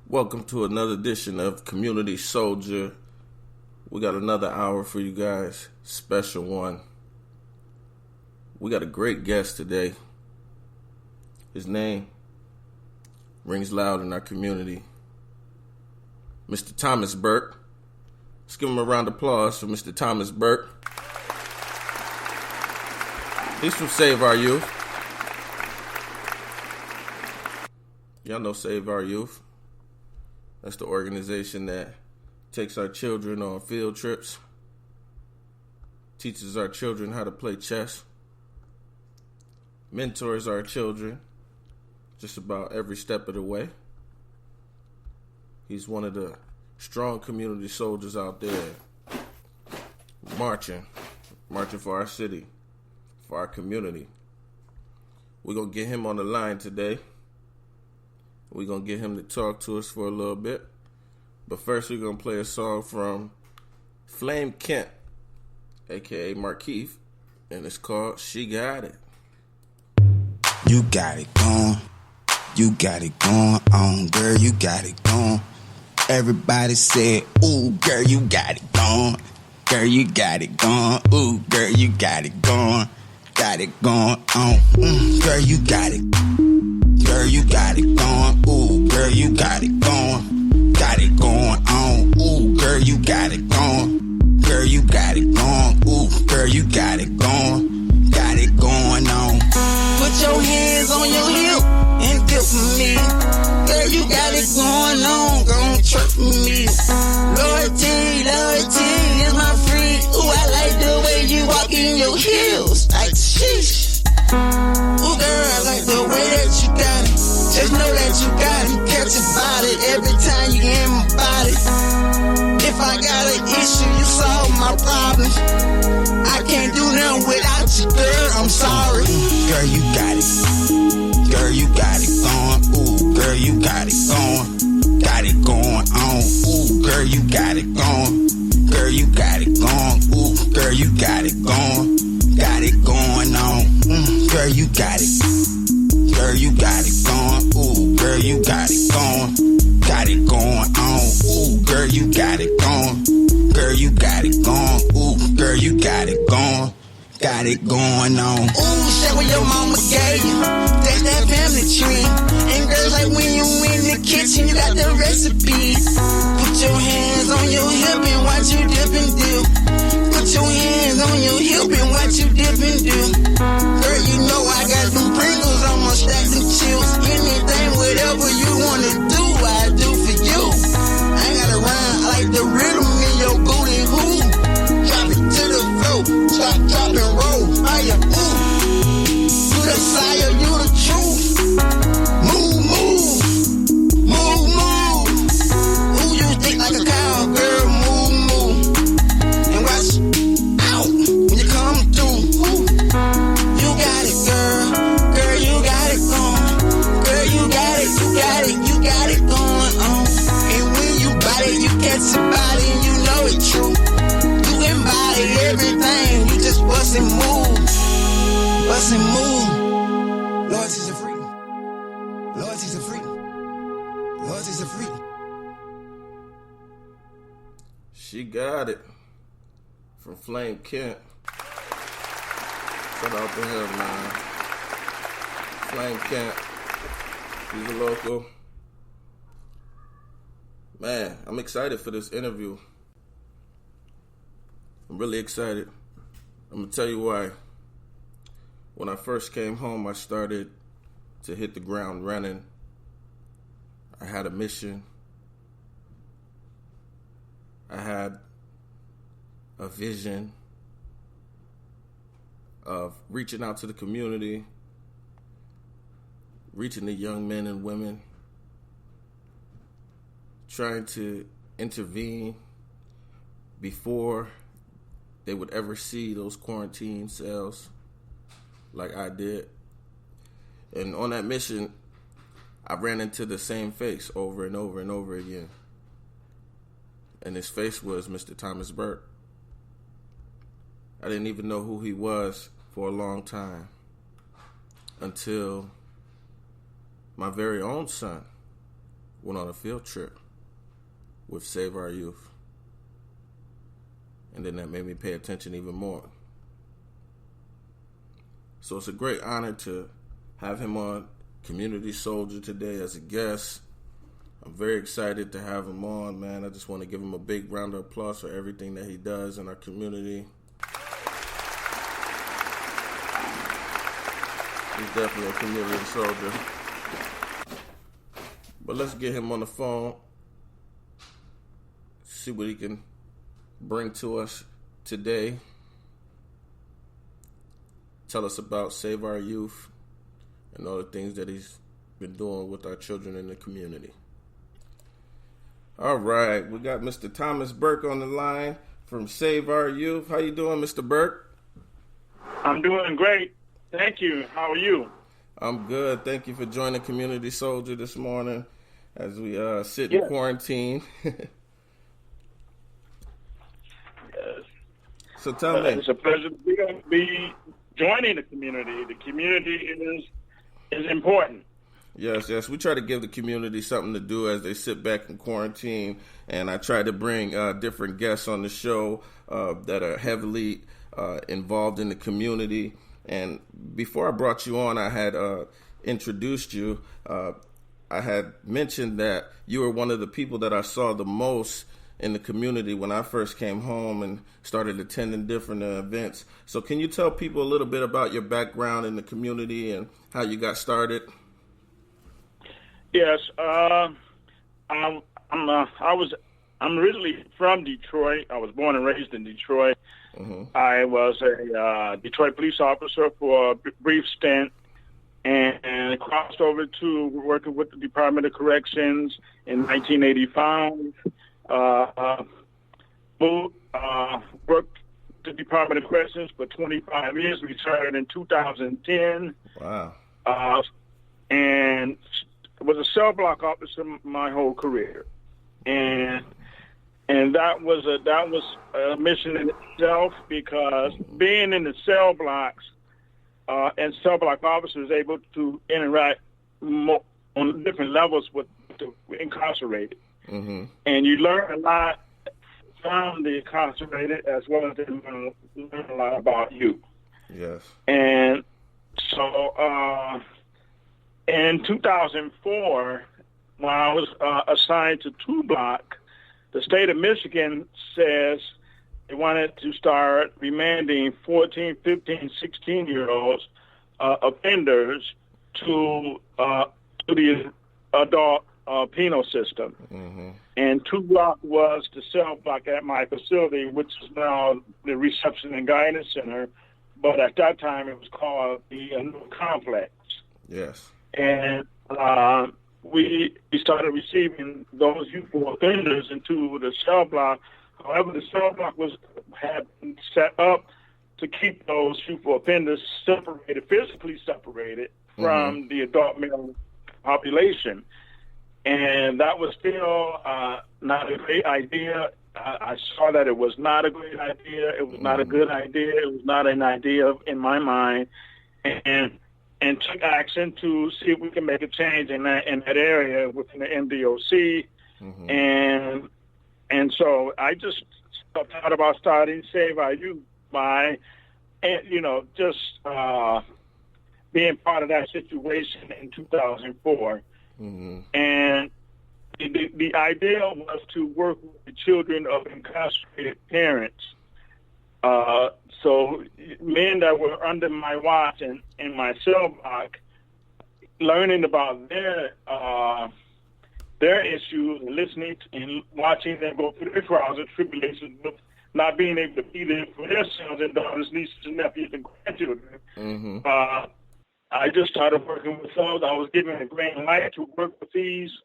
Welcome to another edition of Community Soldier. We got another hour for you guys, special one. We got a great guest today. His name rings loud in our community. Mr. Thomas Burke. Let's give him a round of applause for Mr. Thomas Burke. He's from Save Our Youth. Y'all know Save Our Youth. That's the organization that takes our children on field trips, teaches our children how to play chess, mentors our children just about every step of the way. He's one of the strong community soldiers out there, marching for our city, for our community. We're going to get him on the line today. We're going to get him to talk to us for a little bit. But first, we're going to play a song from Flame Kent, a.k.a. Markeith, and it's called She Got It. You got it going. You got it going on, girl, you got it going. Everybody said, ooh, girl, you got it going. Girl, you got it going. Ooh, girl, you got it going. Got it going on. Girl, you got it. Girl, you got it going. Ooh, girl, you got it going. Got it going on. Ooh, girl, you got it going. Girl, you got it going. Ooh, girl, you got it going. Got it going on. Put your hands on your hip and dip for me. Girl, you got it going on. Gon' trip me. Loyalty is my friend. Ooh, I like the way you walk in your heels. Like sheesh. Ooh, girl, I like the way that you got it. Just know that you got it. Catch your body every time you in my body. If I got an issue, you solve my problems. I can't do nothing without you, girl. I'm sorry. Girl, you got it. Girl, you got it going. Ooh, girl, you got it going. Got it going on. Ooh, girl, you got it going. Girl, you got it going. Ooh, girl, you got it going. Got it going on. Girl, you got it. Girl, you got it going. Ooh, girl, you got it going. Got it going on. Ooh, girl, you got it going. Girl, you got it going. Ooh, girl, you got it going. Got it going on. Ooh, shit what your mama gave you. That's that family tree. And girls like when you in the kitchen, you got the recipe. Put your hands on your hip and watch you dip and dip. Put your hands on your hip and watch you dip and dip. Girl, you know I got them Pringles, I'ma stack them chips. Anything, whatever you wanna do, I do for you. I ain't gotta rhyme, I like the rhythm in your booty, ooh. Drop it to the floor, drop and roll. Fire, ooh. You the sire, you the truth. Move, move, move, move. Ooh, you think like a cow, girl, move, move. And watch out when you come through. Ooh. You got it, girl. Girl, you got it going. Girl, you got it, you got it, you got it going on. And when you body, you catch your body and you know it's true. You embody everything, you just bust and move. Bust and move. Loyalty's a free. Loyalty's a free. Loyalty's a free. She Got It from Flame Kent. Shout out to him, man. Flame Kent. He's a local. Man, I'm excited for this interview. I'm really excited. I'm going to tell you why. When I first came home, I started to hit the ground running. I had a mission. I had a vision of reaching out to the community, reaching the young men and women, trying to intervene before they would ever see those quarantine cells like I did. And on that mission, I ran into the same face over and over and over again. And his face was Mr. Thomas Burke. I didn't even know who he was for a long time until my very own son went on a field trip with Save Our Youth. And then that made me pay attention even more. So it's a great honor to have him on Community Soldier today as a guest. I'm very excited to have him on, man. I just want to give him a big round of applause for everything that he does in our community. He's definitely a community soldier. But let's get him on the phone, see what he can bring to us today. Tell us about Save Our Youth and all the things that he's been doing with our children in the community. All right, we got Mr. Thomas Burke on the line from Save Our Youth. How you doing, Mr. Burke? I'm doing great. Thank you. How are you? I'm good. Thank you for joining Community Soldier this morning as we sit in quarantine. Yes. So tell me. It's a pleasure to be joining the community. The community is important. Yes. We try to give the community something to do as they sit back in quarantine, and I try to bring different guests on the show that are heavily involved in the community. And before I brought you on, I had introduced you. I had mentioned that you were one of the people that I saw the most in the community when I first came home and started attending different events. So can you tell people a little bit about your background in the community and how you got started? Yes, I'm originally from Detroit. I was born and raised in Detroit. Mm-hmm. I was a Detroit police officer for a brief stint, and crossed over to working with the Department of Corrections in 1985. Worked the Department of Corrections for 25 years. Retired in 2010. Wow. And was a cell block officer my whole career, and that was a mission in itself, because being in the cell blocks and cell block officers able to interact on different levels with the incarcerated, mm-hmm. and you learn a lot from the incarcerated as well as they learn a lot about you. Yes. And so in 2004, when I was assigned to 2 block, the state of Michigan says they wanted to start remanding 14, 15, 16-year-olds offenders to the adult penal system. Mm-hmm. And 2 block was the cell block at my facility, which is now the Reception and Guidance Center, but at that time it was called the complex. Yes. And we started receiving those youthful offenders into the cell block. However, the cell block had been set up to keep those youthful offenders separated, physically separated from the adult male population. And that was still not a great idea. I saw that it was not a great idea. It was not a good idea. It was not an idea in my mind. And took action to see if we can make a change in that area within the MDOC. Mm-hmm. And so I just thought about starting Save Our Youth by, just being part of that situation in 2004. Mm-hmm. And the idea was to work with the children of incarcerated parents. So men that were under my watch and in my cell block, learning about their issues, and listening and watching them go through their trials and tribulations, with not being able to be there for their sons and daughters, nieces and nephews and grandchildren. Mm-hmm. I just started working with those. I was given a green light to work with these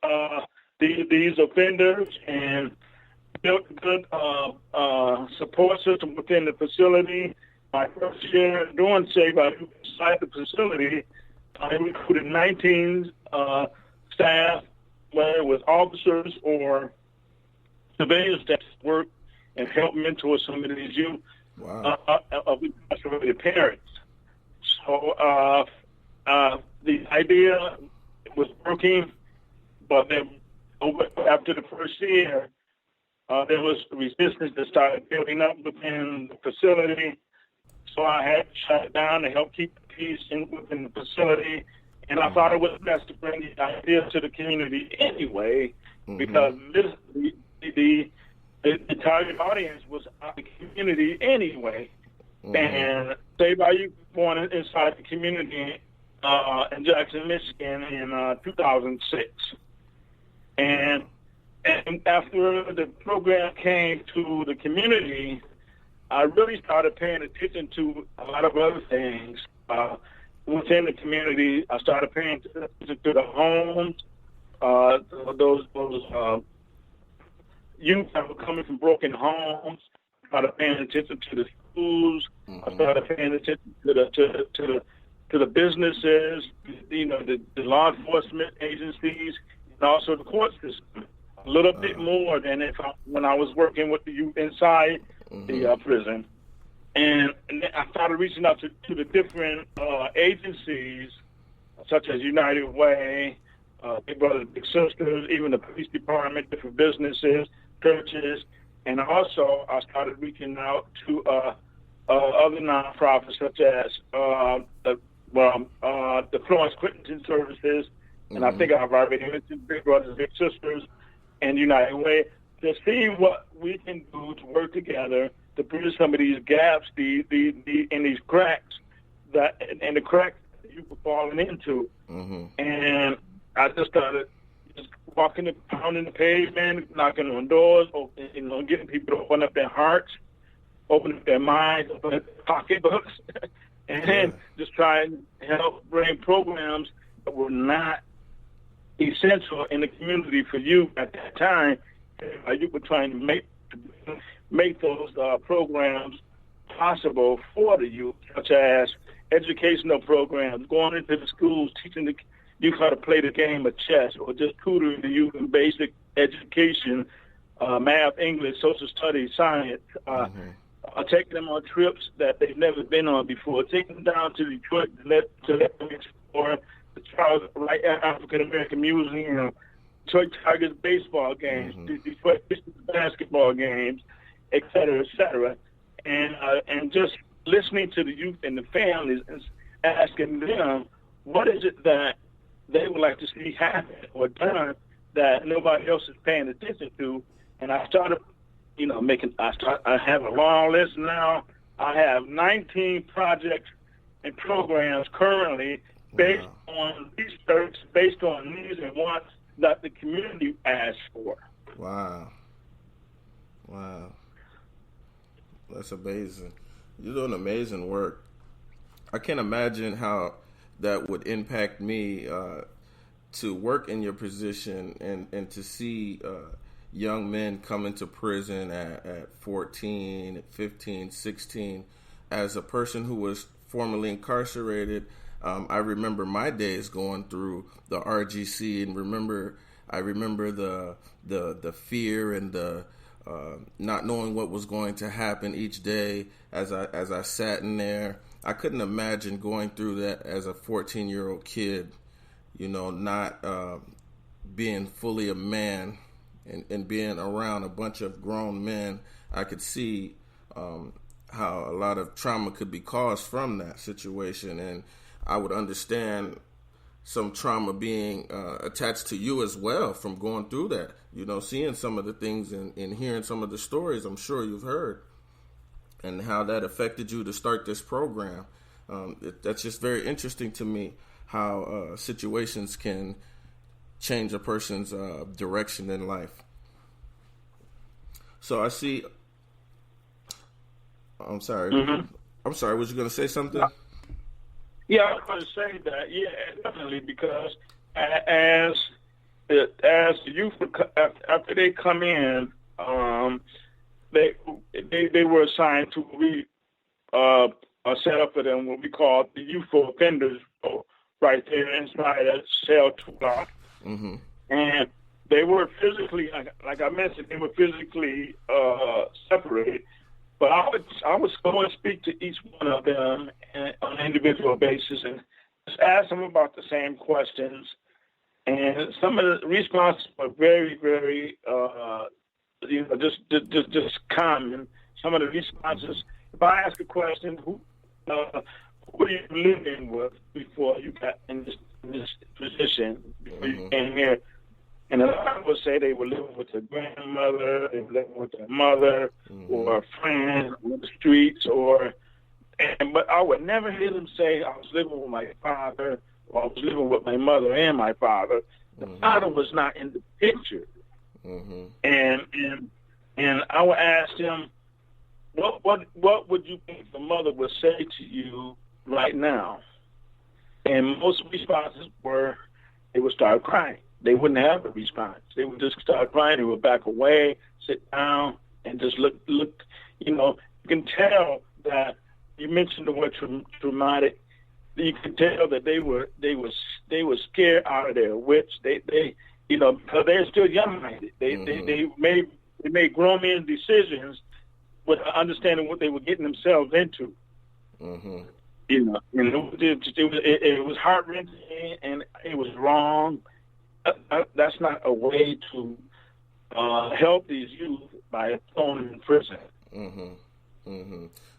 offenders, and built a good support system within the facility. My first year doing Save Our Youth inside the facility, I recruited 19 staff, whether it was officers or civilians that work and help mentor some of these youth. Wow. Of incarcerated parents. So the idea was working, but then after the first year, there was resistance that started building up within the facility. So I had to shut it down to help keep the peace within the facility. And I thought it was best to bring the idea to the community anyway, because the target audience was the community anyway. And Save Our Youth born inside the community in Jackson, Michigan in 2006. And after the program came to the community, I really started paying attention to a lot of other things within the community. I started paying attention to the homes, those youth that were coming from broken homes. I started paying attention to the schools. I started paying attention to the businesses, the law enforcement agencies, and also the court system. A little bit more than when I was working with the youth inside the prison. And I started reaching out to the different agencies, such as United Way, Big Brothers Big Sisters, even the police department, different businesses, churches, and also I started reaching out to other nonprofits such as the Florence Clinton Services, and I think I've already mentioned Big Brothers Big Sisters and United Way, to see what we can do to work together to bridge some of these gaps, and these cracks and the cracks that you were falling into. And I just started walking pounding the pavement, knocking on doors, getting people to open up their hearts, open up their minds, open up their pocketbooks, and just trying to help bring programs that were not essential in the community for youth at that time. You were trying to make those programs possible for the youth, such as educational programs, going into the schools, teaching the youth how to play the game of chess, or just tutoring the youth in basic education, math, English, social studies, science, taking them on trips that they've never been on before, taking them down to Detroit to let them explore the Charles Wright African American Museum, Detroit Tigers baseball games, Detroit Pistons basketball games, et cetera, and just listening to the youth and the families and asking them what is it that they would like to see happen or done that nobody else is paying attention to. And I started, I have a long list now. I have 19 projects and programs currently based on research, based on needs and wants that the community asks for. Wow. That's amazing. You're doing amazing work. I can't imagine how that would impact me to work in your position and to see young men come into prison at 14, 15, 16. As a person who was formerly incarcerated, I remember my days going through the RGC, and I remember the fear and the not knowing what was going to happen each day as I sat in there. I couldn't imagine going through that as a 14-year-old kid, not being fully a man and being around a bunch of grown men. I could see how a lot of trauma could be caused from that situation, and I would understand some trauma being attached to you as well from going through that, seeing some of the things and hearing some of the stories I'm sure you've heard, and how that affected you to start this program. That's just very interesting to me, how situations can change a person's direction in life. So I see. I'm sorry. I'm sorry. Was you going to say something? Yeah, I was going to say that. Yeah, definitely, because as the youth, after they come in, they were assigned to a set up for them what we call the youth for offenders, right there inside a cell 2 block. And they were physically, like I mentioned, they were physically separated. But I would go and speak to each one of them on an individual basis and just ask them about the same questions. And some of the responses were very, very, just common. Some of the responses, if I ask a question, who are you living with before you got in this position, before you came here? And a lot would say they were living with their grandmother, they were living with their mother, or a friend on the streets, but I would never hear them say I was living with my father or I was living with my mother and my father. The father was not in the picture. And I would ask them, what would you think the mother would say to you right now? And most responses were they would start crying. They wouldn't have a response. They would just start crying. They would back away, sit down, and just look. You can tell that you mentioned the word traumatic. You can tell that they were scared out of their wits. They because they're still young-minded. They made grown men decisions with understanding what they were getting themselves into. It was heart-wrenching and it was wrong. That's not a way to help these youth by throwing them in prison.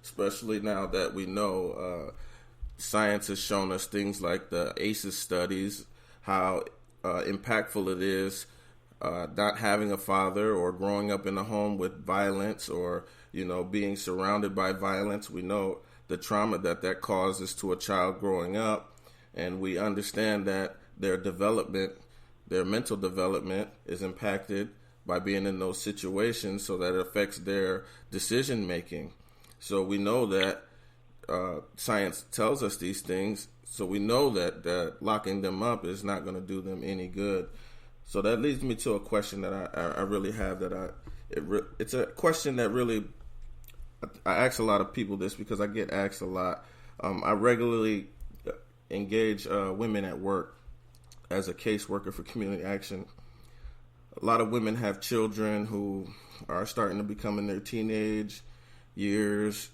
Especially now that we know science has shown us things like the ACEs studies, how impactful it is not having a father or growing up in a home with violence or, being surrounded by violence. We know the trauma that causes to a child growing up, and we understand that their mental development is impacted by being in those situations, so that it affects their decision making. So we know that science tells us these things, so we know that locking them up is not going to do them any good. So that leads me to a question that I really have it's a question that really, I ask a lot of people this because I get asked a lot. I regularly engage women at work as a caseworker for community action. A lot of women have children who are starting to become in their teenage years.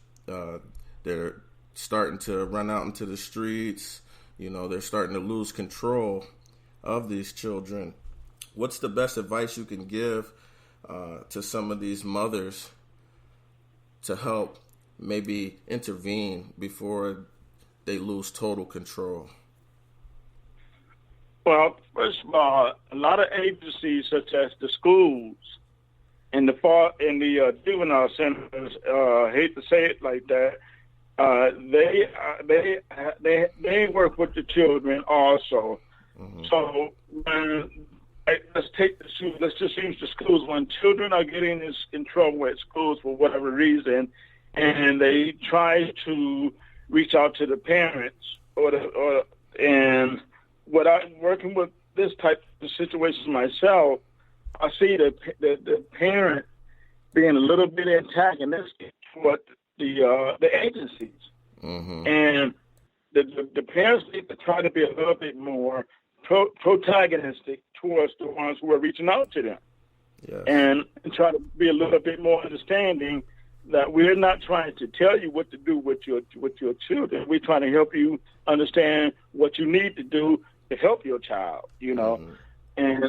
They're starting to run out into the streets. They're starting to lose control of these children. What's the best advice you can give to some of these mothers to help maybe intervene before they lose total control? Well, first of all, a lot of agencies such as the schools and the juvenile centers, hate to say it like that, they work with the children also. So let's just use the schools. When children are getting in trouble at schools for whatever reason, and they try to reach out to the parents and when I'm working with this type of situations myself, I see the parent being a little bit antagonistic toward the agencies, and the parents need to try to be a little bit more protagonistic towards the ones who are reaching out to them, and try to be a little bit more understanding that we're not trying to tell you what to do with your children. We're trying to help you understand what you need to do to help your child, and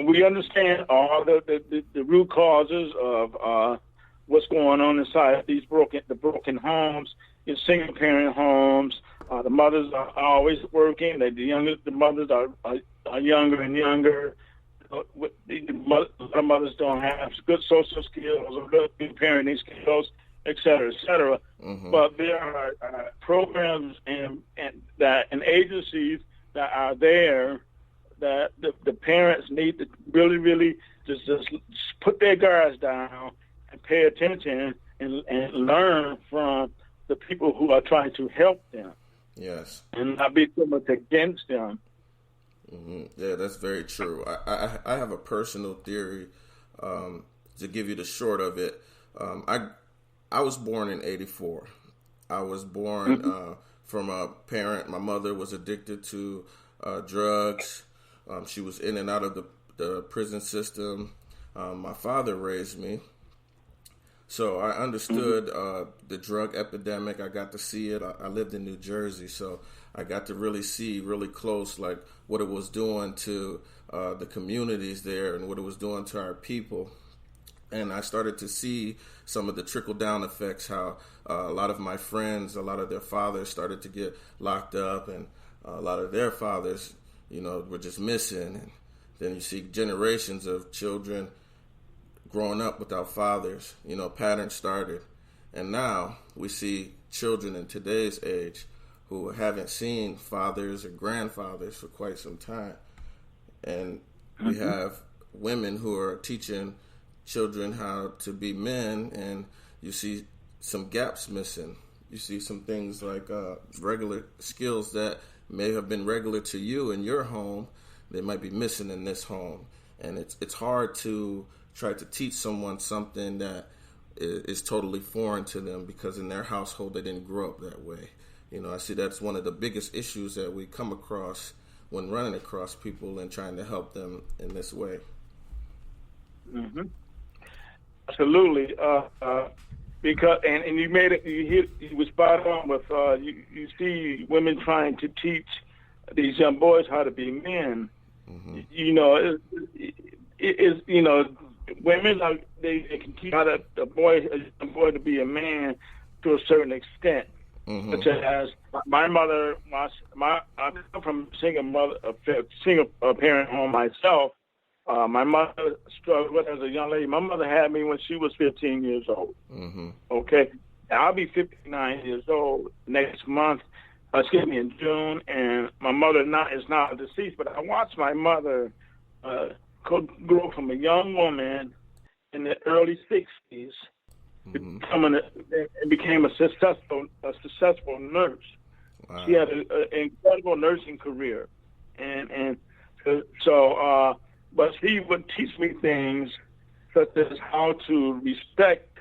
we understand all the root causes of what's going on inside these broken homes, in single parent homes. The mothers are always working. The mothers are younger and younger. A lot of mothers don't have good social skills or good parenting skills, et cetera, et cetera. But there are programs and agencies that are there that the parents need to really, really just put their guards down and pay attention and learn from the people who are trying to help them. Yes. And not be so much against them. Yeah, that's very true. I have a personal theory, to give you the short of it. I was born in 1984. I was born from a parent. My mother was addicted to drugs. She was in and out of the prison system. My father raised me. So I understood the drug epidemic. I got to see it. I lived in New Jersey, so I got to really see really close like what it was doing to the communities there and what it was doing to our people. And I started to see some of the trickle-down effects, how a lot of my friends, a lot of their fathers started to get locked up, and a lot of their fathers, were just missing. And then you see generations of children growing up without fathers, patterns started. And now we see children in today's age who haven't seen fathers or grandfathers for quite some time. And we have women who are teaching children how to be men, and you see some gaps missing. You see some things like regular skills that may have been regular to you in your home, they might be missing in this home. And it's hard to try to teach someone something that is totally foreign to them because in their household they didn't grow up that way. I see that's one of the biggest issues that we come across when running across people and trying to help them in this way. Mm-hmm. Absolutely. Because and you made it. You was spot on with you see women trying to teach these young boys how to be men. Mm-hmm. Women they can teach how a boy to be a man to a certain extent. Mm-hmm. Such as my mother, I come from a single parent home myself. My mother struggled as a young lady. My mother had me when she was 15 years old. Mm-hmm. Okay, I'll be 59 years old next month. In June, and my mother is now deceased. But I watched my mother grow from a young woman in the early 60s, became a successful nurse. Wow. She had an incredible nursing career, and so. But she would teach me things such as how to respect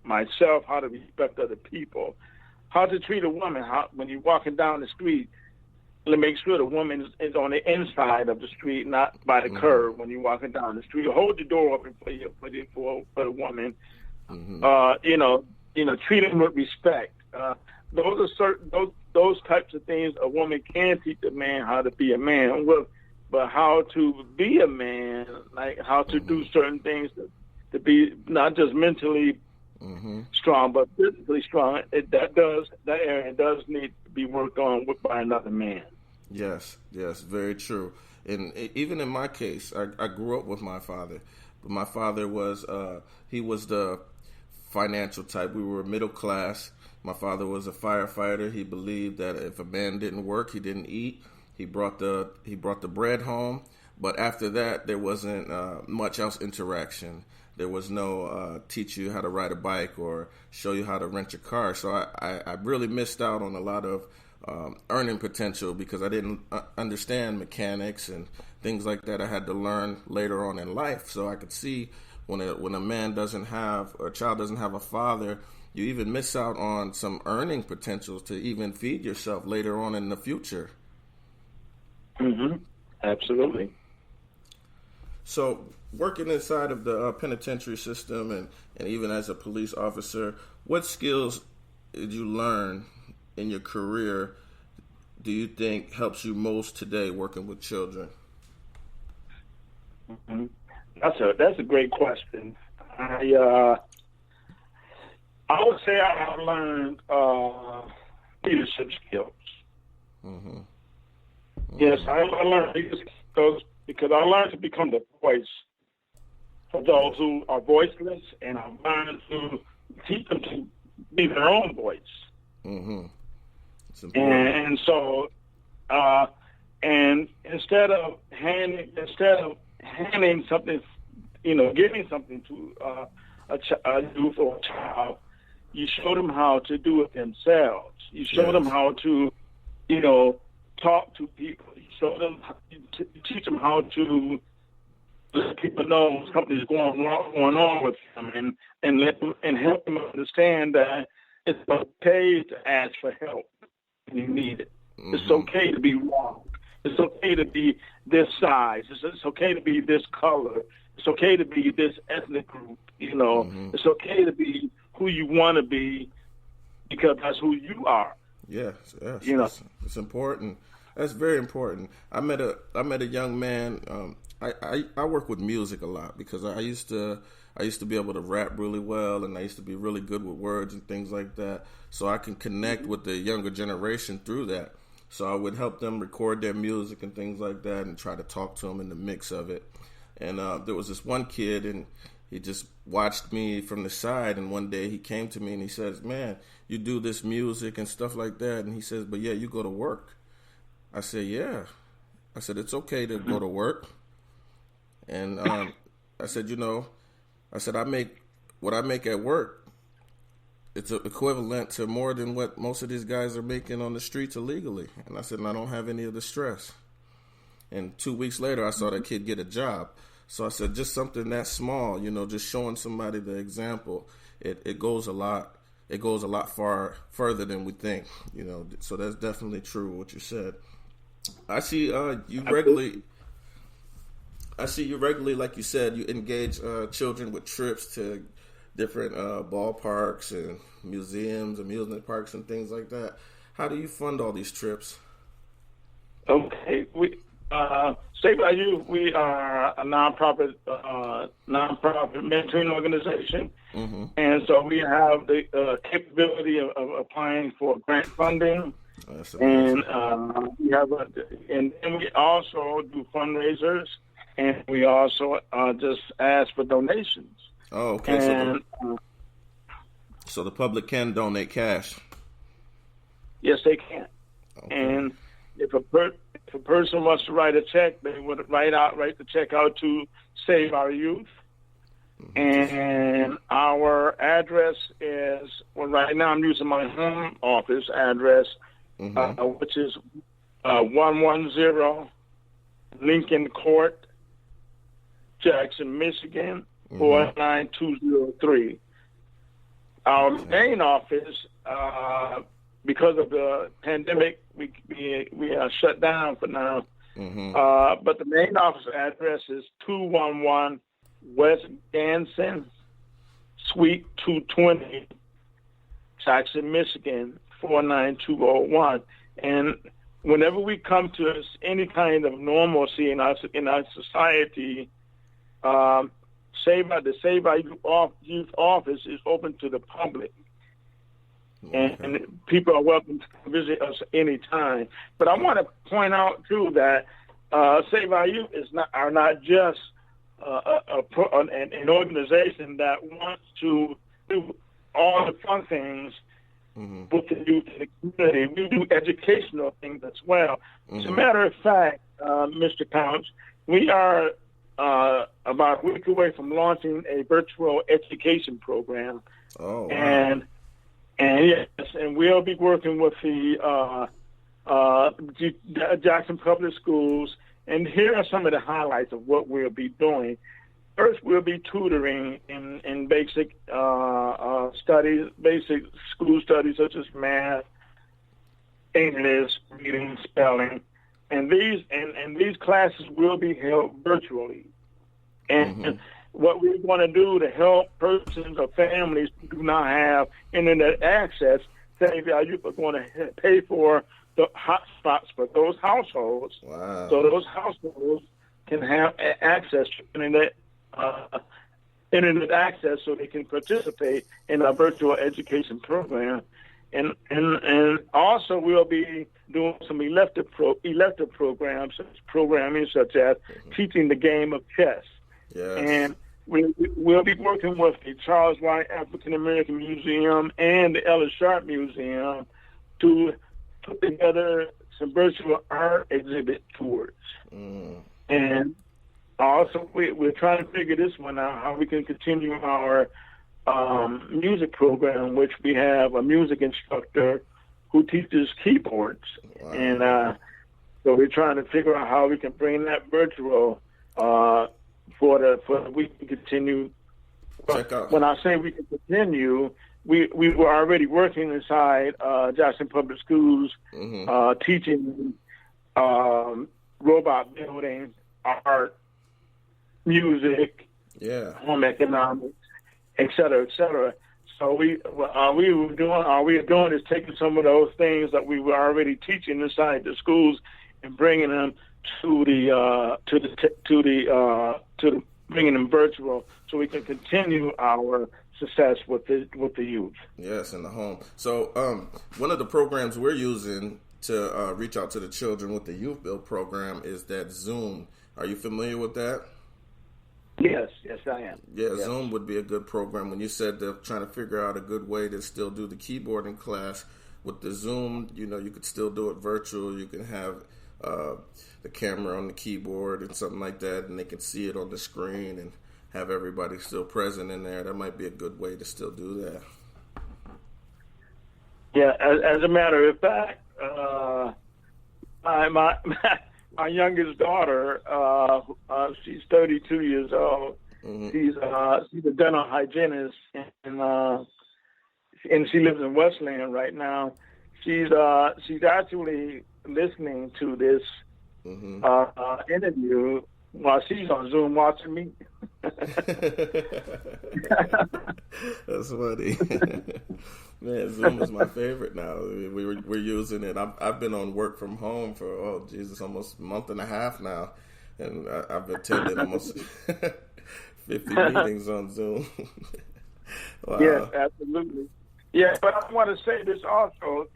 myself, how to respect other people, how to treat a woman. When you're walking down the street, to make sure the woman is on the inside of the street, not by the curb when you're walking down the street. Hold the door open for the woman. Mm-hmm. Treat them with respect. Those are those types of things a woman can teach a man how to be a man. But how to be a man, like how to do certain things to be not just mentally strong, but physically strong, that area does need to be worked on by another man. Yes, very true. And even in my case, I grew up with my father. But my father was, he was the financial type. We were middle class. My father was a firefighter. He believed that if a man didn't work, he didn't eat. He brought the bread home, but after that, there wasn't much else interaction. There was no teach you how to ride a bike or show you how to rent your car. So I really missed out on a lot of earning potential because I didn't understand mechanics and things like that. I had to learn later on in life. So I could see when a man doesn't have, or a child doesn't have a father, you even miss out on some earning potentials to even feed yourself later on in the future. Mm-hmm. Absolutely. So, working inside of the penitentiary system and even as a police officer, what skills did you learn in your career do you think helps you most today working with children? Mm-hmm. That's a great question. I would say I have learned leadership skills. Mm-hmm. Yes, I learned leadership skills because I learned to become the voice for those who are voiceless, and I've learned to teach them to be their own voice. Mm-hmm. And so, and instead of handing something, giving something to a youth or a child, you show them how to do it themselves. You show them how to, talk to people. You show them, you teach them how to let people know something's going on with them, and let them and help them understand that it's okay to ask for help when you need it. Mm-hmm. It's okay to be wrong. It's okay to be this size. It's okay to be this color. It's okay to be this ethnic group. It's okay to be who you want to be because that's who you are. Yes. It's important. That's very important. I met a young man. I work with music a lot because I used to be able to rap really well, and I used to be really good with words and things like that. So I can connect with the younger generation through that. So I would help them record their music and things like that, and try to talk to them in the mix of it. And there was this one kid, and he just watched me from the side. And one day he came to me and he says, "Man, you do this music and stuff like that." And he says, "But yeah, you go to work." I said, "Yeah." I said, "It's okay to go to work." And I said, I make what I make at work. It's equivalent to more than what most of these guys are making on the streets illegally. And I said, and I don't have any of the stress. And 2 weeks later, I saw that kid get a job. So I said, just something that small, just showing somebody the example, it goes a lot. It goes a lot further than we think, So that's definitely true what you said. I see you regularly, like you said, you engage children with trips to different ballparks and museums, amusement parks, and things like that. How do you fund all these trips? Okay, Save By You, we are a nonprofit mentoring organization, and so we have the capability of applying for grant funding, and and then we also do fundraisers, and we also just ask for donations. Oh, okay. So the public can donate cash. Yes, they can. Okay. And if a person wants to write a check, they would write the check out to Save Our Youth. And our address is, right now I'm using my home office address, which is 110 Lincoln Court, Jackson, Michigan, 49203. Our main office, because of the pandemic, we are shut down for now. But the main office address is 211 West Ganson, Suite 220, Jackson, Michigan, 49201. And whenever we come to any kind of normalcy in our society, the Save Our Youth office is open to the public. And people are welcome to visit us anytime. But I want to point out, too, that Save Our Youth are not just an organization that wants to do all the fun things with the youth in the community. We do educational things as well. As a matter of fact, Mr. Counts, we are about a week away from launching a virtual education program. Oh, wow. And yes, and we'll be working with the Jackson Public Schools. And here are some of the highlights of what we'll be doing. First, we'll be tutoring in basic studies, basic school studies such as math, English, reading, spelling, and these classes will be held virtually. And what we want to do to help persons or families who do not have internet access, Save Our Youth are going to pay for the hotspots for those households. Wow. So those households can have access to internet access so they can participate in our virtual education program. And also we'll be doing some elective programs, programming such as teaching the game of chess. Yes. And we'll be working with the Charles White African American Museum and the Ella Sharp Museum to put together some virtual art exhibit tours. And also we're trying to figure this one out, how we can continue our music program, which we have a music instructor who teaches keyboards. Wow. And so we're trying to figure out how we can bring that virtual for the we can continue. When I say we can continue, we were already working inside Jackson Public Schools, teaching robot building, art, music, home economics, et cetera, et cetera. So we are doing is taking some of those things that we were already teaching inside the schools and bringing them to bringing them virtual, so we can continue our success with the youth. Yes, in the home. So one of the programs we're using to reach out to the children with the Youth Build program is that Zoom. Are you familiar with that? Yes, I am. Yeah, yes. Zoom would be a good program. When you said they're trying to figure out a good way to still do the keyboarding class, with the Zoom, you could still do it virtual. You can have the camera on the keyboard and something like that, and they can see it on the screen and have everybody still present in there. That might be a good way to still do that. Yeah, as a matter of fact, my youngest daughter, she's 32 years old. Mm-hmm. She's a dental hygienist, and she lives in Westland right now. She's actually listening to this interview while she's on Zoom watching me. That's funny. Man, Zoom is my favorite now. We're using it. I've been on work from home for almost a month and a half now, and I've attended almost 50 meetings on Zoom. Wow. Yes, absolutely. Yeah, but I want to say this also.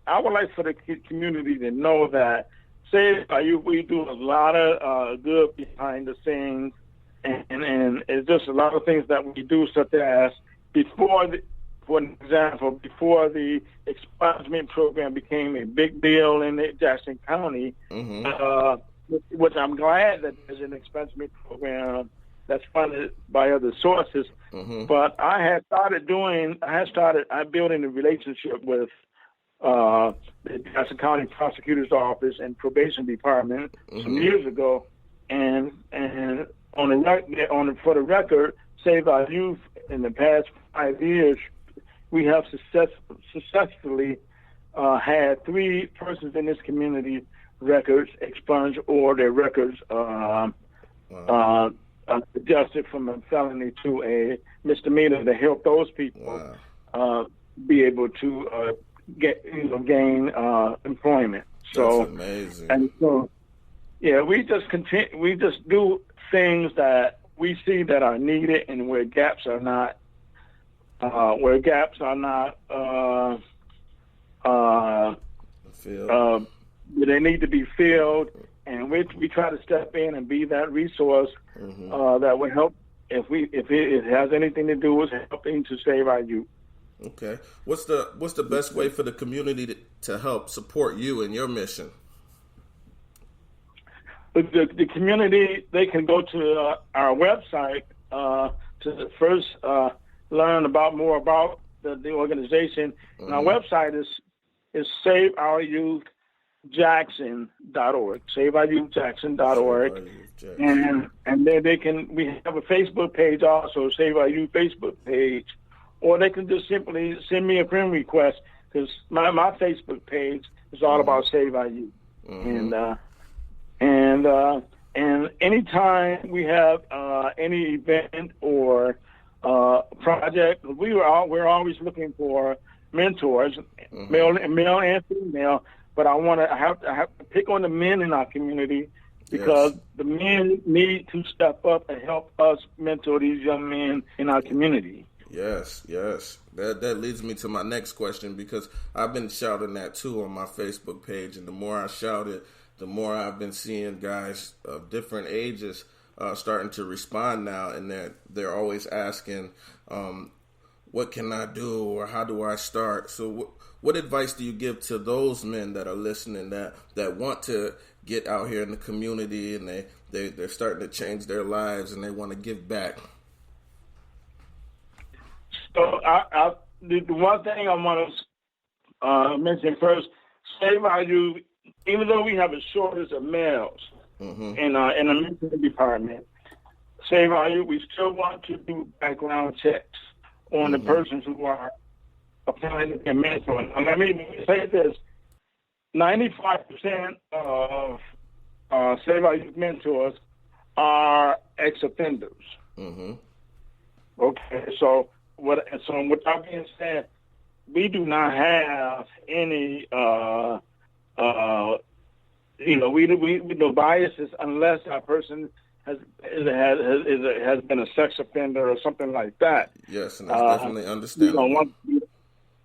I would like for the community to know that we do a lot of good behind the scenes, and it's just a lot of things that we do, such as for example, before the expungement program became a big deal in Jackson County, which I'm glad that there's an expungement program that's funded by other sources. But I started building a relationship with the Jackson County Prosecutor's Office and Probation Department some years ago, and for the record, Save Our Youth in the past 5 years, we have successfully had 3 persons in this community records expunged or their records adjusted from a felony to a misdemeanor to help those people be able to gain employment. So that's amazing. And so, yeah, we just do things that we see that are needed, and where gaps are not they need to be filled, and we try to step in and be that resource that will help if it has anything to do with helping to save our youth. Okay. What's the best way for the community to help support you in your mission? The community, they can go to our website to first learn more about the organization. And our website is saveouryouthjackson.org. Saveouryouthjackson.org. And then we have a Facebook page also, Save Our Youth Facebook page. Or they can just simply send me a friend request, because my Facebook page is all about Save Our Youth. And anytime we have any event or project, we're always looking for mentors, male and female. But I have to pick on the men in our community, because the men need to step up and help us mentor these young men in our community. Yes. That leads me to my next question, because I've been shouting that too on my Facebook page, and the more I shout it, the more I've been seeing guys of different ages starting to respond now, and they're always asking, what can I do, or how do I start? So what advice do you give to those men that are listening that want to get out here in the community, and they're starting to change their lives and they want to give back? So the one thing I want to mention first, Save Our Youth, even though we have a shortage of males in the mental department, Save Our Youth, we still want to do background checks on the persons who are applying to get mentoring. Let me say this. 95% of Save Our Youth mentors are ex-offenders. Mm-hmm. Okay, so with that being said, we do not have any, we no biases unless that person has been a sex offender or something like that. Yes, and that's definitely understandable.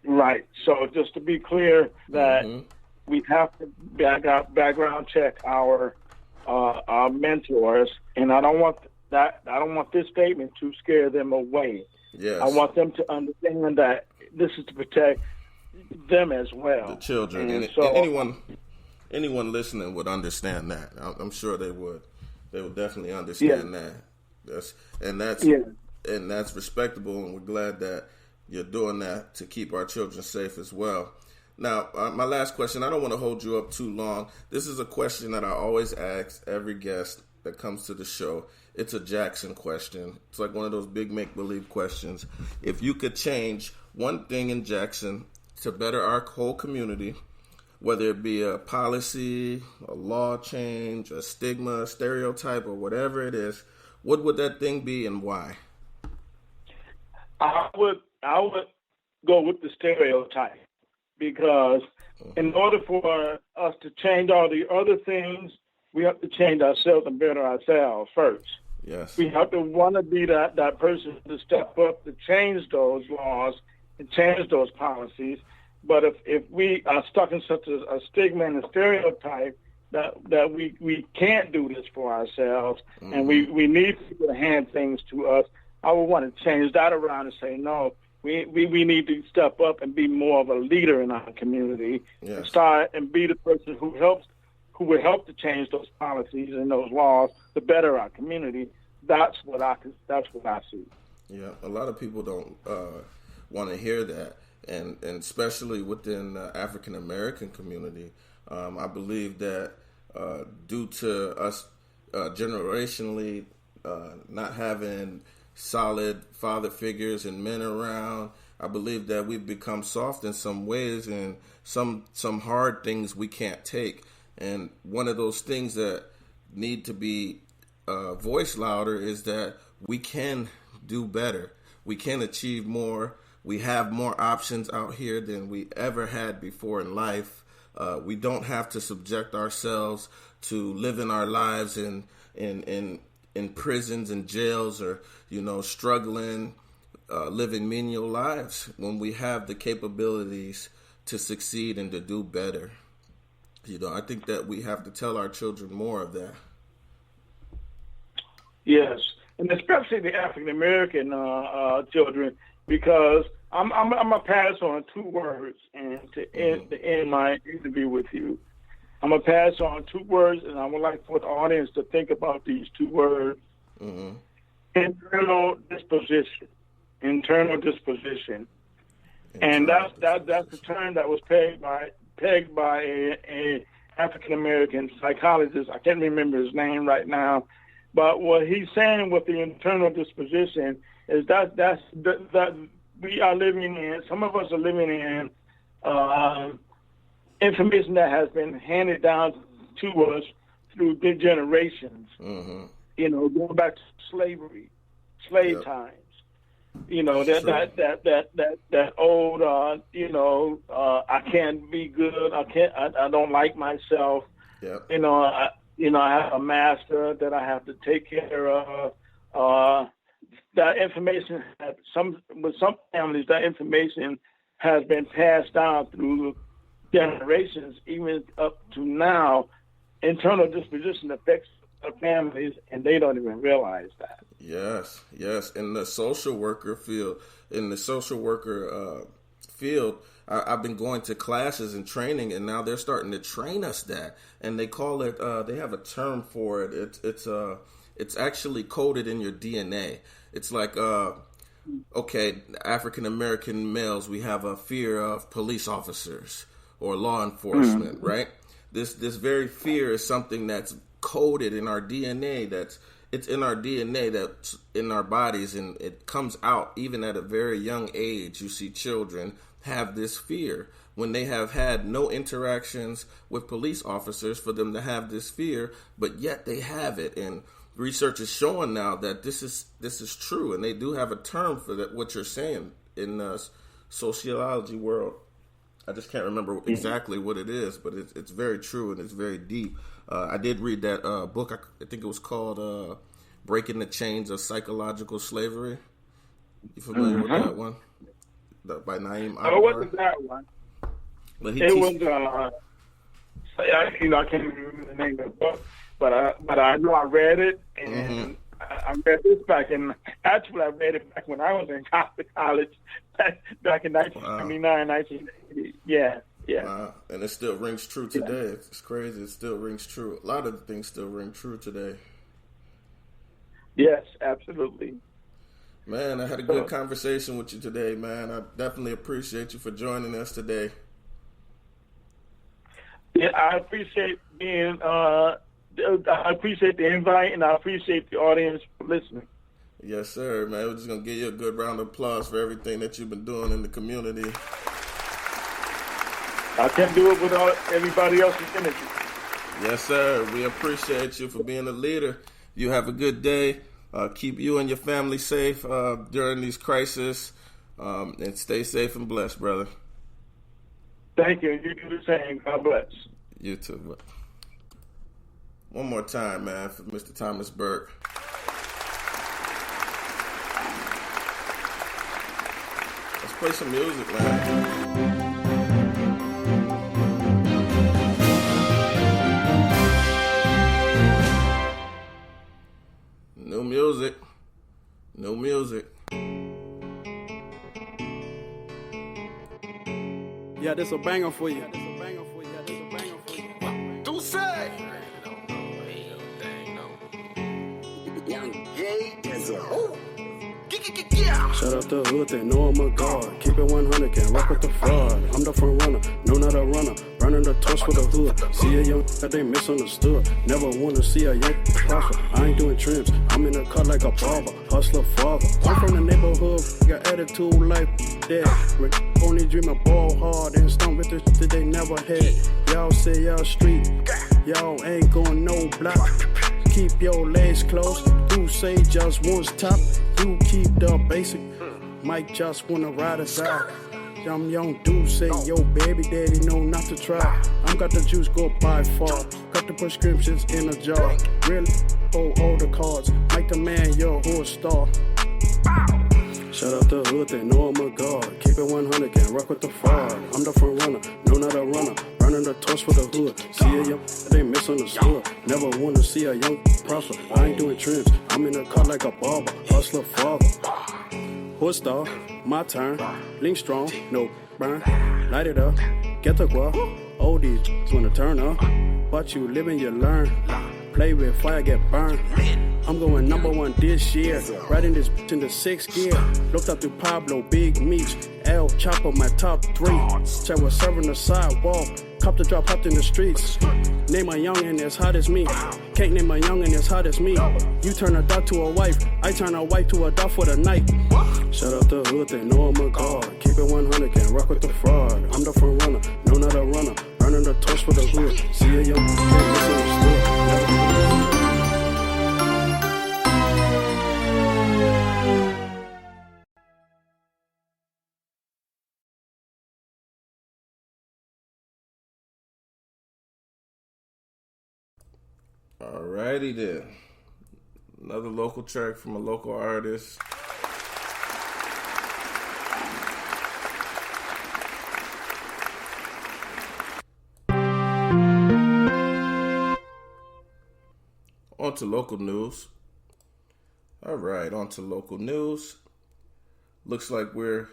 Right. So just to be clear that Mm-hmm. we have to background check our mentors, and I don't want this statement to scare them away. Yes. I want them to understand that this is to protect them as well. The children and so anyone listening would understand that. I'm sure they would. They would definitely understand that. That's respectable, and we're glad that you're doing that to keep our children safe as well. Now, my last question, I don't want to hold you up too long. This is a question that I always ask every guest that comes to the show. It's a Jackson question. It's like one of those big make-believe questions. If you could change one thing in Jackson to better our whole community, whether it be a policy, a law change, a stigma, a stereotype, or whatever it is, what would that thing be and why? I would go with the stereotype, because in order for us to change all the other things, we have to change ourselves and better ourselves first. Yes. We have to want to be that person to step up to change those laws and change those policies. But if we are stuck in such a stigma and a stereotype that we can't do this for ourselves, mm-hmm. and we need people to hand things to us, I would want to change that around and say, no, we need to step up and be more of a leader in our community, yes. and start and be the person who will help to change those policies and those laws to better our community. That's what I see. Yeah, a lot of people don't want to hear that. And especially within the African American community, I believe that due to us generationally not having solid father figures and men around, I believe that we've become soft in some ways, and some hard things we can't take. And one of those things that need to be voiced louder is that we can do better. We can achieve more. We have more options out here than we ever had before in life. We don't have to subject ourselves to living our lives in prisons and jails, or struggling, living menial lives, when we have the capabilities to succeed and to do better. I think that we have to tell our children more of that. Yes, and especially the African American children, because I'm gonna pass on 2 words, and to end my interview with you, I'm gonna pass on 2 words, and I would like for the audience to think about these 2 words: mm-hmm. internal disposition. Internal disposition, and that's the term that was pegged by a African American psychologist. I can't remember his name right now, but what he's saying with the internal disposition is that we are living in, some of us are living in information that has been handed down to us through the generations. Mm-hmm. Going back to slave yep. times. That old, I can't be good. I don't like myself. Yep. I have a master that I have to take care of. That information, with some families, that information has been passed down through generations, even up to now. Internal disposition affects families, and they don't even realize that. Yes. In the social worker field, I've been going to classes and training, and now they're starting to train us that, and they call it. They have a term for it. It's actually coded in your DNA. It's like, African American males, we have a fear of police officers or law enforcement, mm-hmm. right? This very fear is something that's coded in our DNA. it's in our DNA, that's in our bodies, and it comes out even at a very young age. You see children have this fear when they have had no interactions with police officers for them to have this fear, but yet they have it. And research is showing now that this is true, and they do have a term for that. What you're saying in the sociology world, I just can't remember exactly what it is, but it's very true and it's very deep. I did read that book. I think it was called "Breaking the Chains of Psychological Slavery." You familiar with that one? By Naeem. Oh, it wasn't that one. But was. I can't remember the name of the book, but I know I read it, and I read this back in. Actually, I read it back when I was in college, back in 1979, 1980. Yeah. And it still rings true today. Yeah. It's crazy. It still rings true. A lot of the things still ring true today. Yes, absolutely. Man, I had a good conversation with you today, man. I definitely appreciate you for joining us today. Yeah, I appreciate being. I appreciate the invite, and I appreciate the audience for listening. Yes, sir, man. We're just gonna give you a good round of applause for everything that you've been doing in the community. I can't do it without everybody else's energy. Yes, sir. We appreciate you for being a leader. You have a good day. Keep you and your family safe during these crises, and stay safe and blessed, brother. Thank you. You do the same. God bless. You too, bro. One more time, man, for Mr. Thomas Burke. Let's play some music, man. New music. Yeah, this a banger for you. Do say. Shout out the hood, they know I'm a god. Keep it 100, can't rock with the fraud. I'm the front runner, no not a runner. Burning the torch for the hood. See a young that they misunderstood. Never wanna see a young prosper. I ain't doing trims, I'm in the cut like a barber. Hustler father. I'm from the neighborhood, got attitude like that. Only dream of ball hard and stomp with the shit that they never had. Y'all say y'all street, y'all ain't going no block. Keep your legs closed. Do say just one's top. You keep the basic. Mike just wanna ride us out. I'm young dude, say yo baby daddy know not to try. I'm got the juice go by far. Cut the prescriptions in a jar. Really hold all the cards. Mike the man, your horse star. Shout out the hood, they know I'm a god. Keep it 100, can't rock with the fraud. I'm the front runner, no not a runner. Burning the torch for the hood. See a young, they misunderstood. Never wanna see a young prosper. I ain't doing trims, I'm in the car like a barber. Hustler father. Horse star, my turn. Link strong, no burn. Light it up, get the guap. All these wanna turn up. But you live and you learn. Play with fire, get burned. I'm going #1 this year. Riding this bitch in the 6th gear. Looked up to Pablo, Big Meech, El Chapo, my top 3. Chat was serving the sidewalk. Cop the drop, hopped in the streets. Name a youngin' as hot as me. Can't name a youngin' as hot as me. You turn a dog to a wife. I turn a wife to a dog for the night. Shout out the hood, they know I'm a god. Keep it 100, can't rock with the fraud. I'm the front runner, no not a runner. Burning the torch for the hood. See a young misunderstood. Alrighty then. Another local track from a local artist. On to local news. Alright, on to local news. Looks like we're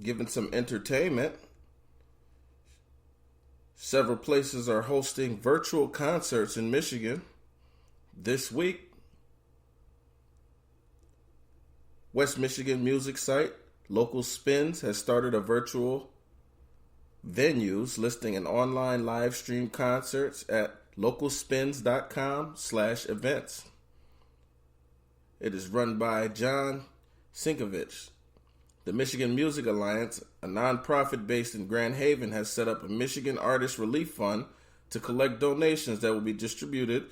giving some entertainment. Several places are hosting virtual concerts in Michigan. This week, West Michigan music site Local Spins has started a virtual venues listing an online live stream concerts at localspins.com/events. It is run by John Sinkovich. The Michigan Music Alliance, a nonprofit based in Grand Haven, has set up a Michigan Artist Relief Fund to collect donations that will be distributed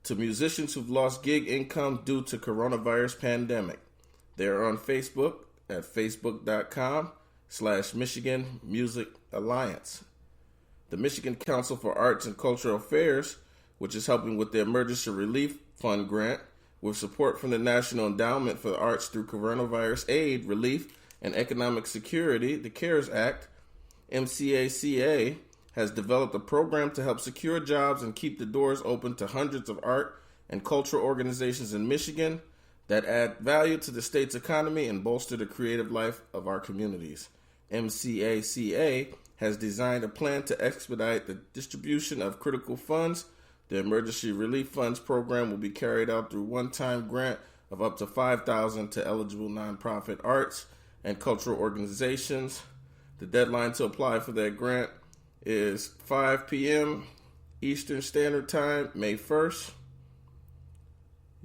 to musicians who've lost gig income due to coronavirus pandemic. They are on Facebook at facebook.com/Michigan Music Alliance. The Michigan Council for Arts and Cultural Affairs, which is helping with the Emergency Relief Fund grant, with support from the National Endowment for the Arts through Coronavirus Aid, Relief, and Economic Security, the CARES Act, MCACA, has developed a program to help secure jobs and keep the doors open to hundreds of art and cultural organizations in Michigan that add value to the state's economy and bolster the creative life of our communities. MCACA has designed a plan to expedite the distribution of critical funds. The Emergency Relief Funds program will be carried out through one-time grant of up to $5,000 to eligible nonprofit arts and cultural organizations. The deadline to apply for that grant is 5 p.m. Eastern Standard Time, May 1st.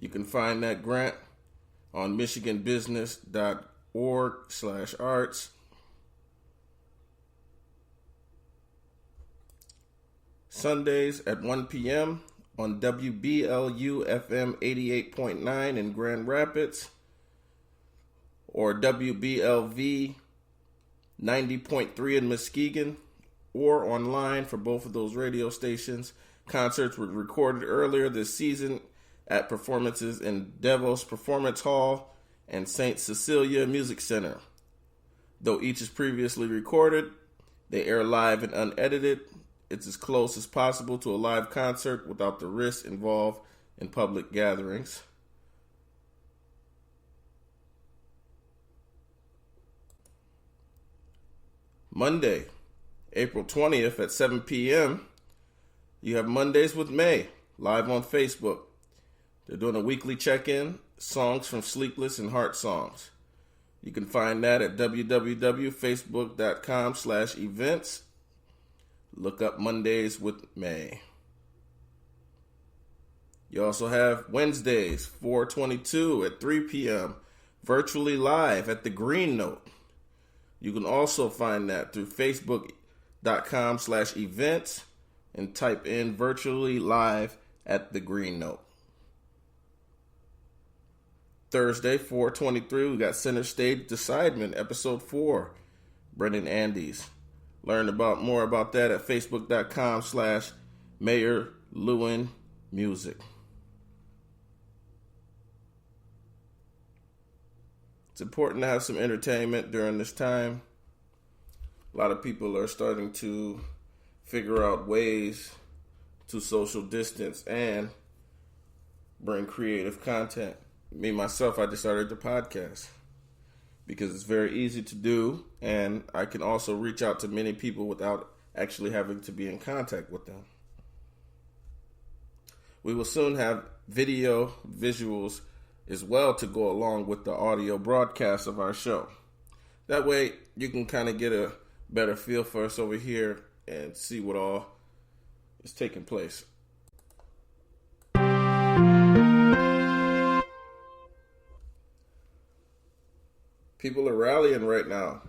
You can find that grant on michiganbusiness.org/arts. Sundays at 1 p.m. on WBLU FM 88.9 in Grand Rapids or WBLV 90.3 in Muskegon, or online for both of those radio stations. Concerts were recorded earlier this season at performances in Devos Performance Hall and St. Cecilia Music Center. Though each is previously recorded, they air live and unedited. It's as close as possible to a live concert without the risks involved in public gatherings. Monday, April 20th at 7 p.m., you have Mondays with May, live on Facebook. They're doing a weekly check-in, songs from Sleepless and Heart Songs. You can find that at www.facebook.com/events. Look up Mondays with May. You also have Wednesdays, 4/22 at 3 p.m., virtually live at the Green Note. You can also find that through facebook.com/events and type in virtually live at the Green Note. Thursday, 4/23, we got Center Stage Decidement, Episode 4, Brendan Andes. Learn more about that at facebook.com/Mayor Lewin Music. It's important to have some entertainment during this time. A lot of people are starting to figure out ways to social distance and bring creative content. Me, myself, I just started the podcast because it's very easy to do, and I can also reach out to many people without actually having to be in contact with them. We will soon have visuals as well to go along with the audio broadcast of our show. That way, you can kind of get a better feel for us over here and see what all is taking place. People are rallying right now.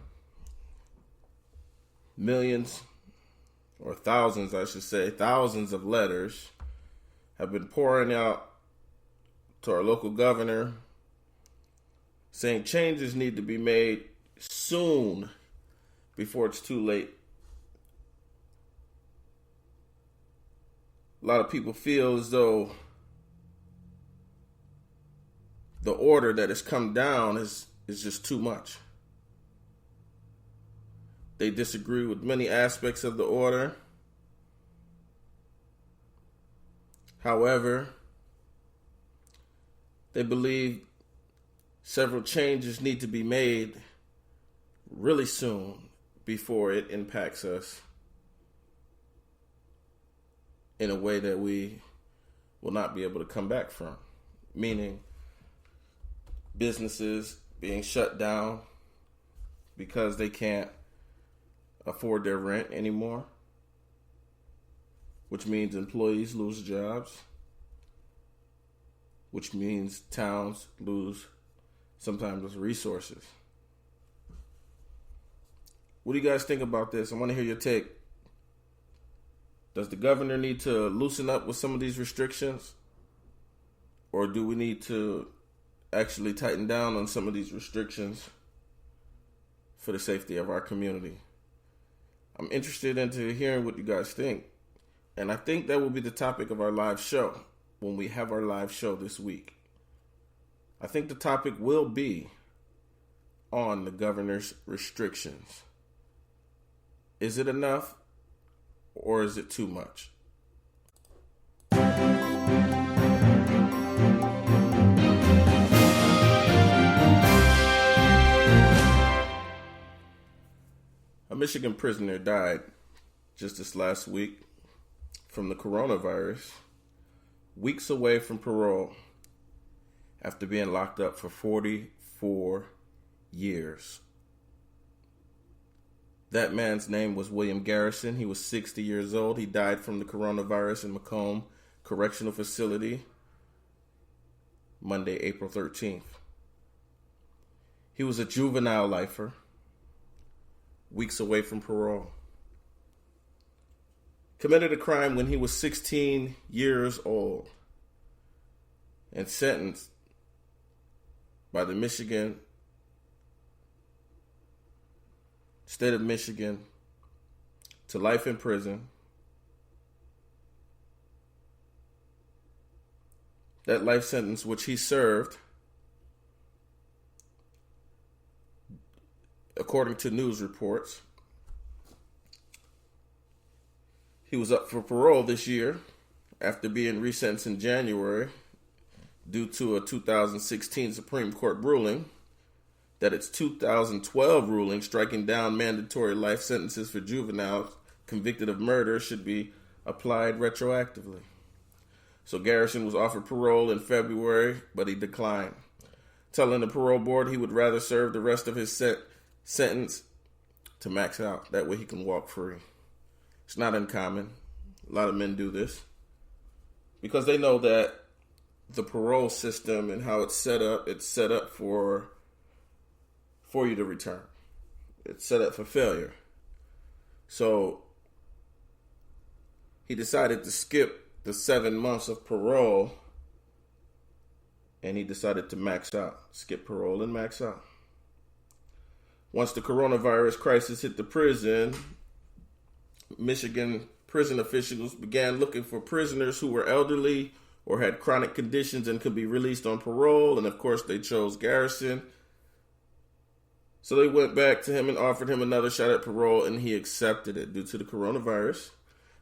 Millions, or thousands, I should say, thousands of letters have been pouring out to our local governor saying changes need to be made soon before it's too late. A lot of people feel as though the order that has come down is just too much. They disagree with many aspects of the order. However, they believe several changes need to be made really soon before it impacts us in a way that we will not be able to come back from. Meaning, businesses being shut down because they can't afford their rent anymore, which means employees lose jobs, which means towns lose sometimes resources. What do you guys think about this? I want to hear your take. Does the governor need to loosen up with some of these restrictions? Or do we need to actually tighten down on some of these restrictions for the safety of our community? I'm interested into hearing what you guys think. And I think that will be the topic of our live show when we have our live show this week. I think the topic will be on the governor's restrictions. Is it enough or is it too much? A Michigan prisoner died just this last week from the coronavirus, weeks away from parole after being locked up for 44 years. That man's name was William Garrison. He was 60 years old. He died from the coronavirus in Macomb Correctional Facility Monday, April 13th. He was a juvenile lifer, weeks away from parole. Committed a crime when he was 16 years old and sentenced by the state of Michigan to life in prison. That life sentence, which he served, according to news reports, he was up for parole this year after being resentenced in January due to a 2016 Supreme Court ruling that its 2012 ruling striking down mandatory life sentences for juveniles convicted of murder should be applied retroactively. So Garrison was offered parole in February, but he declined, telling the parole board he would rather serve the rest of his sentence to max out. That way he can walk free. It's not uncommon. A lot of men do this because they know that the parole system and how it's set up for you to return. It's set up for failure. So he decided to skip the 7 months of parole and he decided to max out, skip parole and max out. Once the coronavirus crisis hit the prison, Michigan prison officials began looking for prisoners who were elderly or had chronic conditions and could be released on parole. And of course, they chose Garrison. So they went back to him and offered him another shot at parole, and he accepted it due to the coronavirus.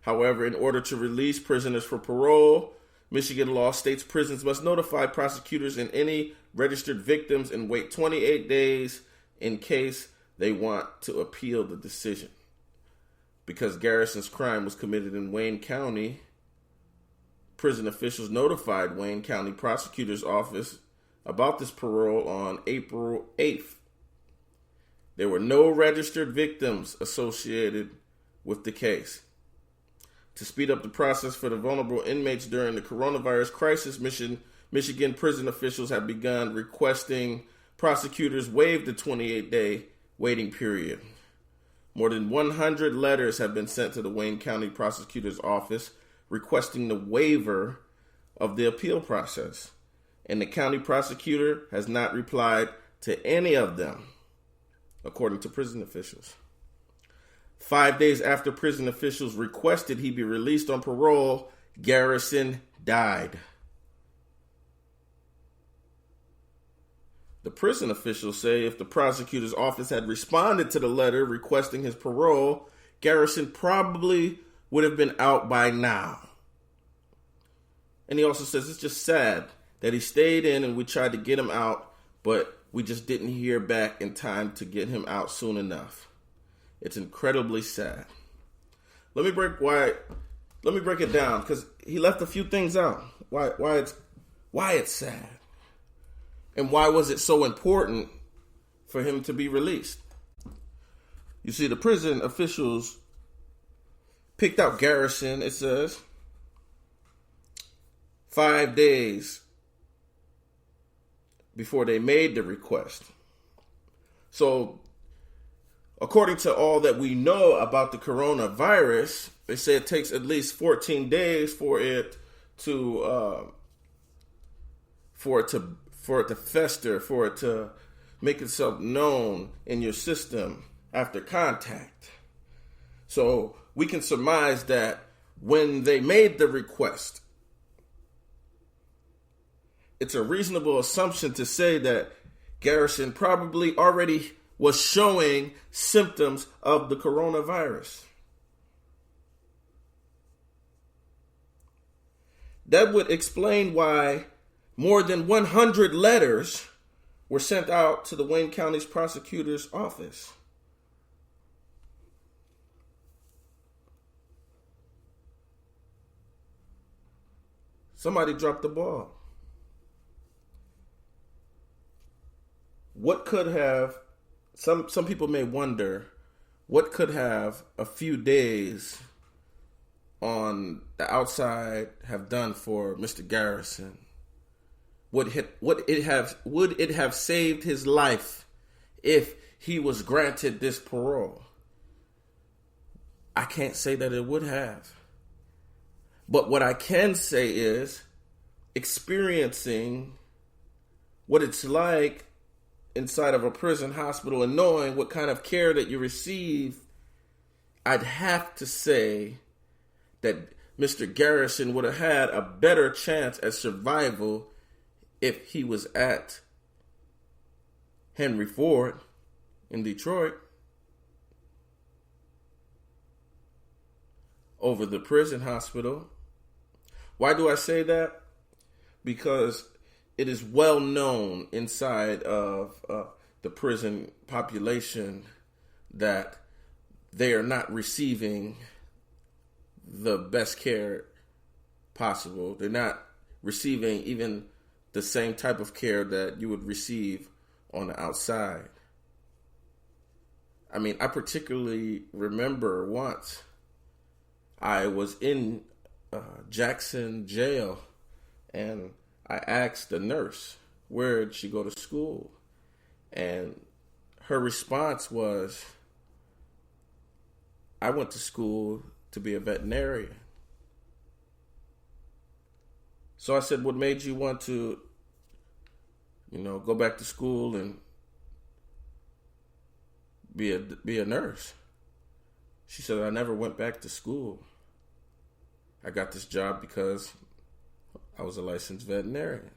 However, in order to release prisoners for parole, Michigan law states prisons must notify prosecutors and any registered victims and wait 28 days in case they want to appeal the decision. Because Garrison's crime was committed in Wayne County, prison officials notified Wayne County Prosecutor's Office about this parole on April 8th. There were no registered victims associated with the case. To speed up the process for the vulnerable inmates during the coronavirus crisis, Michigan prison officials have begun requesting prosecutors waive the 28-day waiting period. More than 100 letters have been sent to the Wayne County Prosecutor's Office requesting the waiver of the appeal process, and the county prosecutor has not replied to any of them, according to prison officials. 5 days after prison officials requested he be released on parole, Garrison died. The prison officials say if the prosecutor's office had responded to the letter requesting his parole, Garrison probably would have been out by now. And he also says it's just sad that he stayed in and we tried to get him out, but we just didn't hear back in time to get him out soon enough. It's incredibly sad. Let me break it down because he left a few things out. Why it's sad. And why was it so important for him to be released? You see, the prison officials picked out Garrison, it says, 5 days before they made the request. So, according to all that we know about the coronavirus, they say it takes at least 14 days for it to fester, for it to make itself known in your system after contact. So we can surmise that when they made the request, it's a reasonable assumption to say that Garrison probably already was showing symptoms of the coronavirus. That would explain why more than 100 letters were sent out to the Wayne County's prosecutor's office. Somebody dropped the ball. What could have, some people may wonder, what could have a few days on the outside have done for Mr. Garrison? Would it have saved his life if he was granted this parole? I can't say that it would have. But what I can say is experiencing what it's like inside of a prison hospital and knowing what kind of care that you receive, I'd have to say that Mr. Garrison would have had a better chance at survival if he was at Henry Ford in Detroit over the prison hospital. Why do I say that? Because it is well known inside of the prison population that they are not receiving the best care possible. They're not receiving even the same type of care that you would receive on the outside. I mean, I particularly remember once I was in Jackson jail, and I asked the nurse, where did she go to school? And her response was, I went to school to be a veterinarian. So I said, what made you want to, go back to school and be a nurse? She said, I never went back to school. I got this job because I was a licensed veterinarian.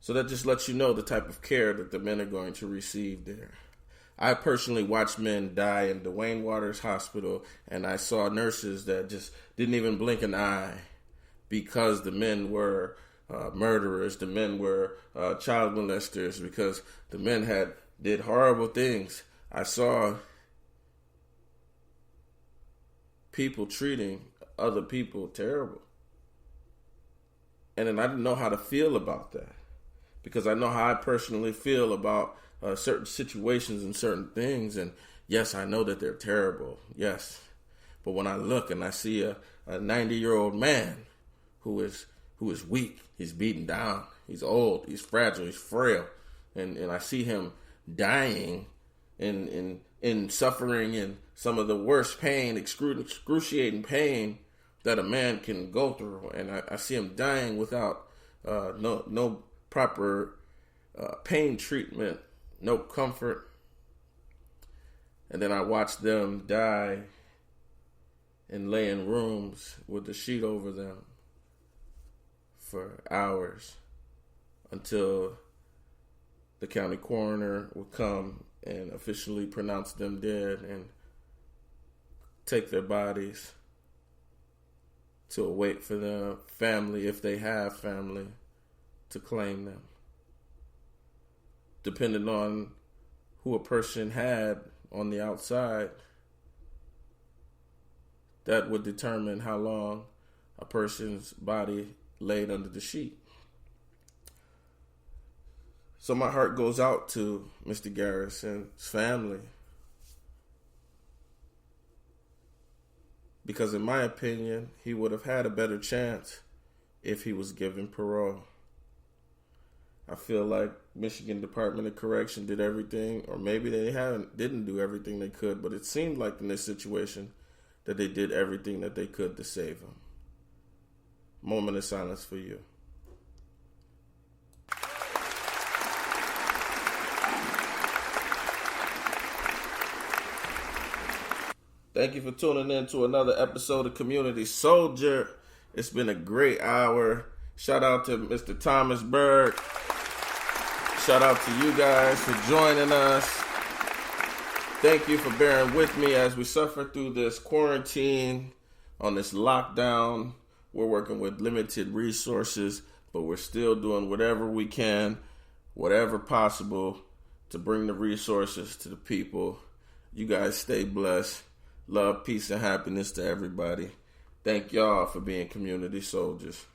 So that just lets you know the type of care that the men are going to receive there. I personally watched men die in the Wayne Waters Hospital, and I saw nurses that just didn't even blink an eye because the men were murderers, the men were child molesters, because the men did horrible things. I saw people treating other people terrible. And then I didn't know how to feel about that, because I know how I personally feel about certain situations and certain things. And yes, I know that they're terrible. Yes. But when I look and I see a 90-year-old man who is weak, he's beaten down, he's old, he's fragile, he's frail, and I see him dying in suffering in some of the worst pain, excruciating pain that a man can go through, and I see him dying without no proper pain treatment, no comfort. And then I watch them die and lay in rooms with the sheet over them for hours until the county coroner would come and officially pronounce them dead and take their bodies to await for the family, if they have family, to claim them. Depending on who a person had on the outside, that would determine how long a person's body laid under the sheet. So my heart goes out to Mr. Garrison's family, because in my opinion, he would have had a better chance if he was given parole. I feel like Michigan Department of Correction did everything, or maybe they didn't do everything they could, but it seemed like in this situation that they did everything that they could to save him. Moment of silence for you. Thank you for tuning in to another episode of Community Soldier. It's been a great hour. Shout out to Mr. Thomas Burke. Shout out to you guys for joining us. Thank you for bearing with me as we suffer through this quarantine, on this lockdown. We're working with limited resources, but we're still doing whatever we can, whatever possible, to bring the resources to the people. You guys stay blessed. Love, peace, and happiness to everybody. Thank y'all for being community soldiers.